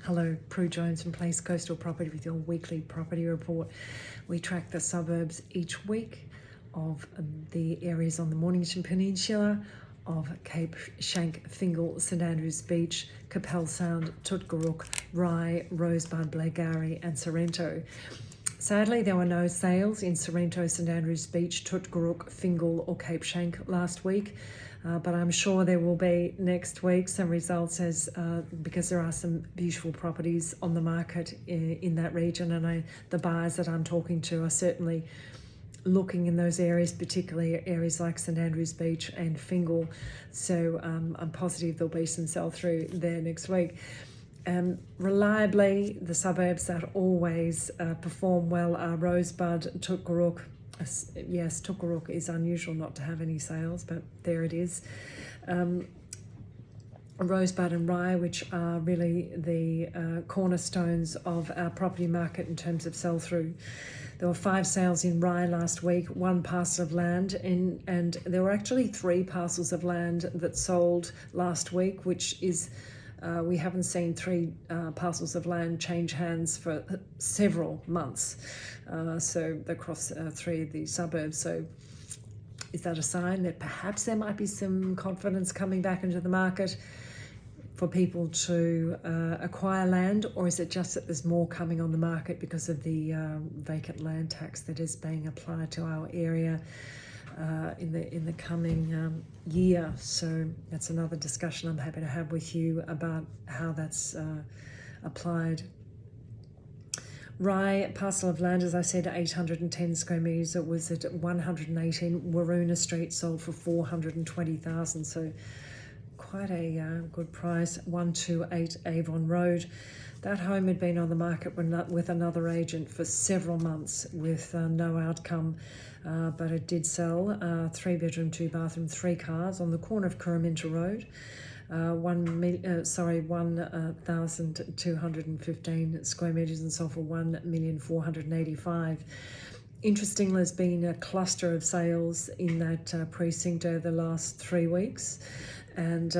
Hello, Prue Jones from Place Coastal Property with your weekly property report. We track the suburbs each week of the areas on the Mornington Peninsula, of Cape Schanck, Fingal, St Andrews Beach, Capel Sound, Tutgaruk, Rye, Rosebud, Blairgowrie and Sorrento. Sadly, there were no sales in Sorrento, St Andrews Beach, Tutgaruk, Fingal or Cape Schanck last week. But I'm sure there will be next week some results because there are some beautiful properties on the market in that region, and the buyers that I'm talking to are certainly looking in those areas, particularly areas like St Andrews Beach and Fingal. So I'm positive there'll be some sell through there next week. Reliably, the suburbs that always perform well are Rosebud, Tutgaruk. Yes, Tutgaruk is unusual not to have any sales, but there it is. Rosebud and Rye, which are really the cornerstones of our property market in terms of sell-through. There were 5 sales in Rye last week, 1 parcel of land, and there were actually 3 parcels of land that sold last week, which is we haven't seen 3 parcels of land change hands for several months. So across 3 of the suburbs. So is that a sign that perhaps there might be some confidence coming back into the market for people to acquire land, or is it just that there's more coming on the market because of the vacant land tax that is being applied to our area in the coming year? So that's another discussion I'm happy to have with you about how that's applied. Rye parcel of land, as I said, 810 square metres. It was at 118 Waroona Street, sold for $420,000. So quite a good price. 128 Avon Road. That home had been on the market with another agent for several months with no outcome, but it did sell. 3-bedroom, 2-bathroom, 3 cars on the corner of Curraminta Road. 1,215 square metres and sold for $1,485,000. Interestingly, there's been a cluster of sales in that precinct over the last 3 weeks, and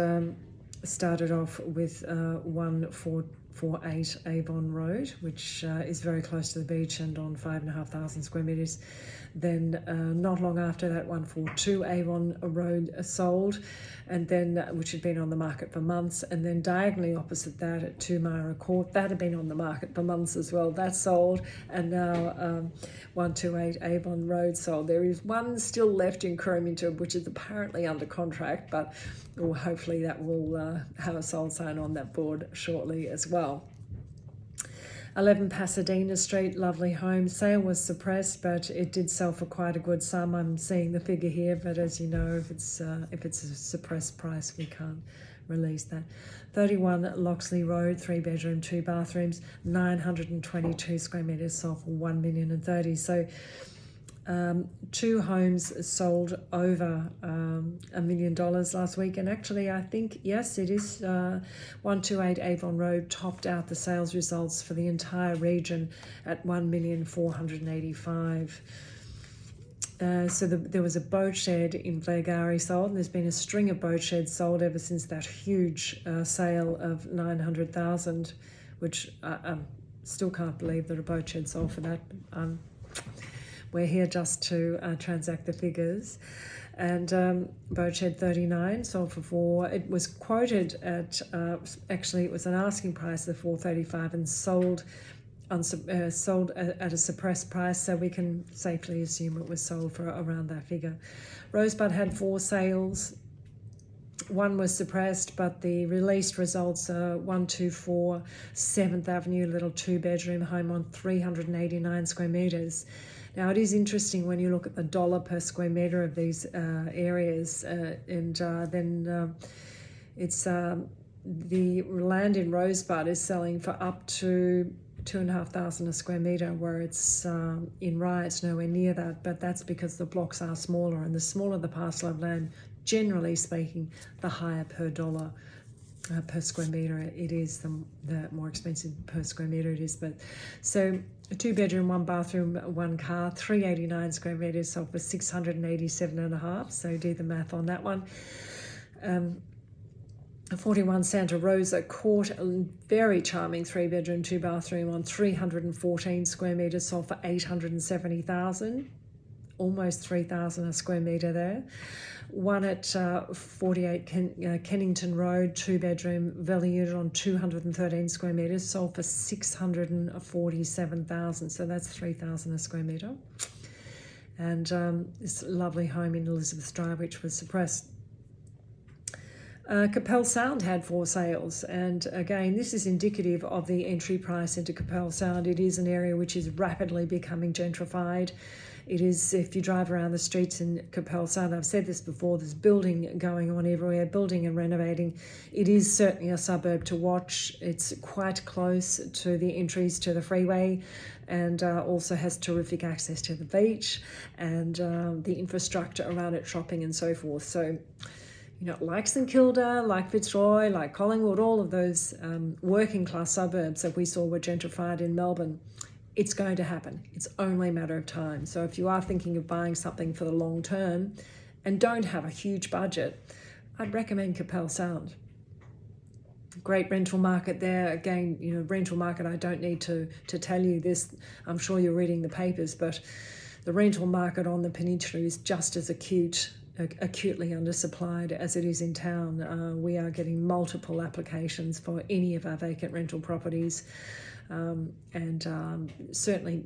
started off with 148 Avon Road, which is very close to the beach and on 5,500 square metres. Then not long after that, 142 Avon Road sold, and then which had been on the market for months. And then diagonally opposite that at 2 Myra Court, that had been on the market for months as well. That sold, and now 128 Avon Road sold. There is one still left in Curraminta, which is apparently under contract, but hopefully that will have a sold sign on that board shortly as well. 11 Pasadena Street, lovely home. Sale was suppressed, but it did sell for quite a good sum. I'm seeing the figure here, but as you know, if it's a suppressed price, we can't release that. 31 Loxley Road, 3-bedroom, 2 bathrooms, 922 square metres, sold for $1,030,000. So 2 homes sold over $1 million last week, and actually I think, yes, it is 128 Avon Road topped out the sales results for the entire region at $1,485,000. So there was a boat shed in Blairgowrie sold, and there's been a string of boat sheds sold ever since that huge sale of $900,000, which I still can't believe that a boat shed sold for that. We're here just to transact the figures. And boat shed 39 sold for 4. It was quoted at actually it was an asking price of $435 and sold at a suppressed price, so we can safely assume it was sold for around that figure. Rosebud had 4 sales. 1 was suppressed, but the released results are 124 7th Avenue, little 2-bedroom home on 389 square metres. Now, it is interesting when you look at the dollar per square metre of these areas, then it's the land in Rosebud is selling for up to $2,500 a square metre, where it's in Rye it's nowhere near that, but that's because the blocks are smaller, and the smaller the parcel of land, generally speaking, the higher per dollar per square metre it is, the more expensive per square metre it is. But so a 2-bedroom, 1 bathroom, 1 car, 389 square metres, sold for $687.5. So do the math on that one. 41 Santa Rosa Court, a very charming 3-bedroom, 2-bathroom on 314 square metres, sold for $870,000, almost $3,000 a square metre there. One at 48 Kennington Road, 2-bedroom, villa unit on 213 square metres, sold for $647,000, so that's $3,000 a square metre. And this lovely home in Elizabeth Drive, which was suppressed. Capel Sound had 4 sales, and again, this is indicative of the entry price into Capel Sound. It is an area which is rapidly becoming gentrified. It is, if you drive around the streets in Capel Sound, I've said this before, there's building going on everywhere, building and renovating. It is certainly a suburb to watch. It's quite close to the entries to the freeway, and also has terrific access to the beach and the infrastructure around it, shopping and so forth. So, you know, like St Kilda, like Fitzroy, like Collingwood, all of those working class suburbs that we saw were gentrified in Melbourne, it's going to happen. It's only a matter of time. So if you are thinking of buying something for the long term and don't have a huge budget, I'd recommend Capel Sound. Great rental market there. Again, you know, rental market, I don't need to tell you this. I'm sure you're reading the papers, but the rental market on the peninsula is just as acutely undersupplied as it is in town. We are getting multiple applications for any of our vacant rental properties, and certainly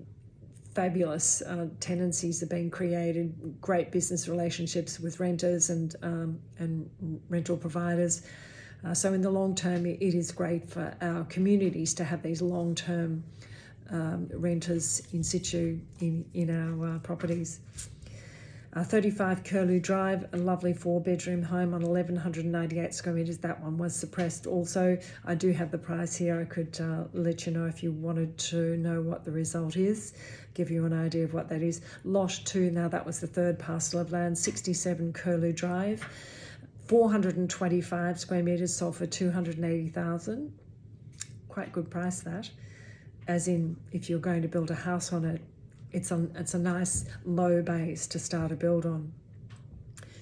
fabulous tenancies are being created, great business relationships with renters and rental providers. So in the long term, it is great for our communities to have these long-term renters in situ in our properties. 35 Curlew Drive, a lovely 4-bedroom home on 1,198 square metres. That one was suppressed also. I do have the price here. I could let you know if you wanted to know what the result is, give you an idea of what that is. Lot 2, now that was the 3rd parcel of land, 67 Curlew Drive, 425 square metres, sold for $280,000. Quite good price, that. As in, if you're going to build a house on it, it's a nice low base to start a build on.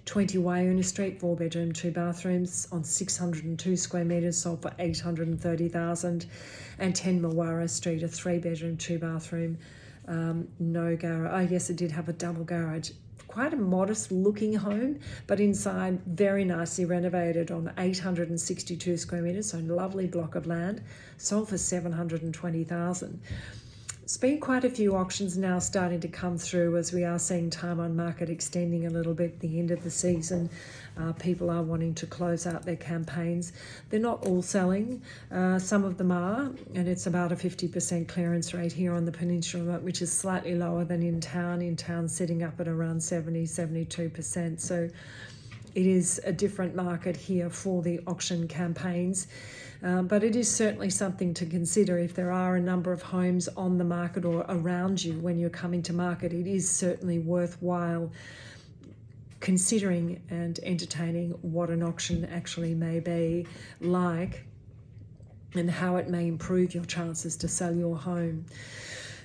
20 Waiuna Street, 4-bedroom, 2 bathrooms on 602 square metres, sold for $830,000. And 10 Mawara Street, a 3-bedroom, 2-bathroom, no garage. Oh yes, it did have a double garage. Quite a modest looking home, but inside very nicely renovated on 862 square metres, so a lovely block of land, sold for $720,000. It's been quite a few auctions now starting to come through as we are seeing time on market extending a little bit at the end of the season. People are wanting to close out their campaigns. They're not all selling. Some of them are, and it's about a 50% clearance rate here on the peninsula, which is slightly lower than in town. In town, sitting up at around 72%. So it is a different market here for the auction campaigns. But it is certainly something to consider if there are a number of homes on the market or around you when you're coming to market. It is certainly worthwhile considering and entertaining what an auction actually may be like and how it may improve your chances to sell your home.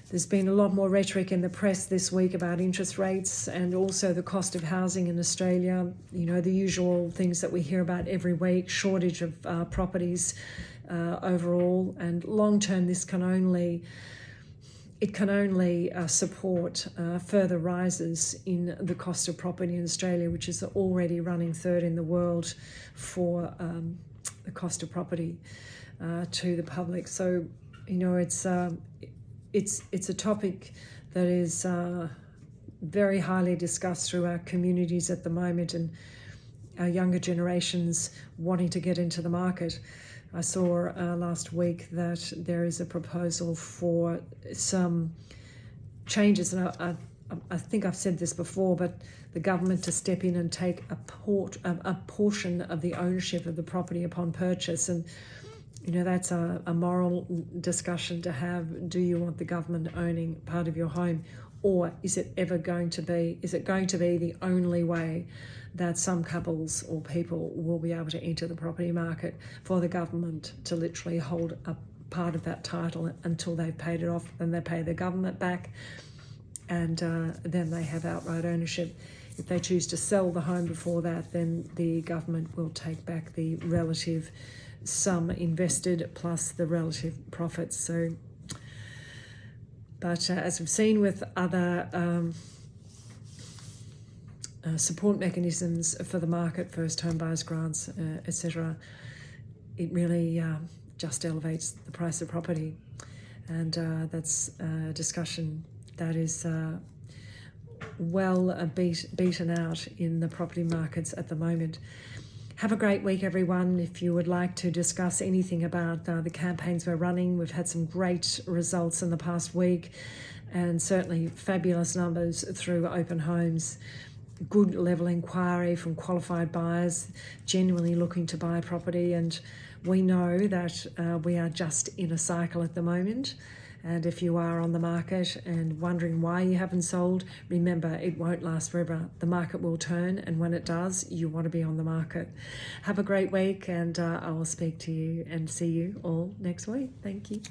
There's been a lot more rhetoric in the press this week about interest rates and also the cost of housing in Australia. You know, the usual things that we hear about every week, shortage of properties overall, and long term this can only support further rises in the cost of property in Australia, which is already running 3rd in the world for the cost of property to the public. So, you know, it's a topic that is very highly discussed through our communities at the moment, and our younger generations wanting to get into the market. I saw last week that there is a proposal for some changes, and I think I've said this before, but the government to step in and take a portion of the ownership of the property upon purchase. And you know, that's a moral discussion to have. Do you want the government owning part of your home, or is it going to be the only way that some couples or people will be able to enter the property market, for the government to literally hold a part of that title until they've paid it off, then they pay the government back, and then they have outright ownership? If they choose to sell the home before that, then the government will take back the relative sum invested plus the relative profits. So, but as we've seen with other support mechanisms for the market, first home buyers grants, etc., it really just elevates the price of property. And that's a discussion that is well beaten out in the property markets at the moment. Have a great week, everyone. If you would like to discuss anything about the campaigns we're running, we've had some great results in the past week, and certainly fabulous numbers through Open Homes. Good level inquiry from qualified buyers genuinely looking to buy property, and we know that we are just in a cycle at the moment. And if you are on the market and wondering why you haven't sold, remember, it won't last forever. The market will turn, and when it does, you want to be on the market. Have a great week, and I will speak to you and see you all next week. Thank you.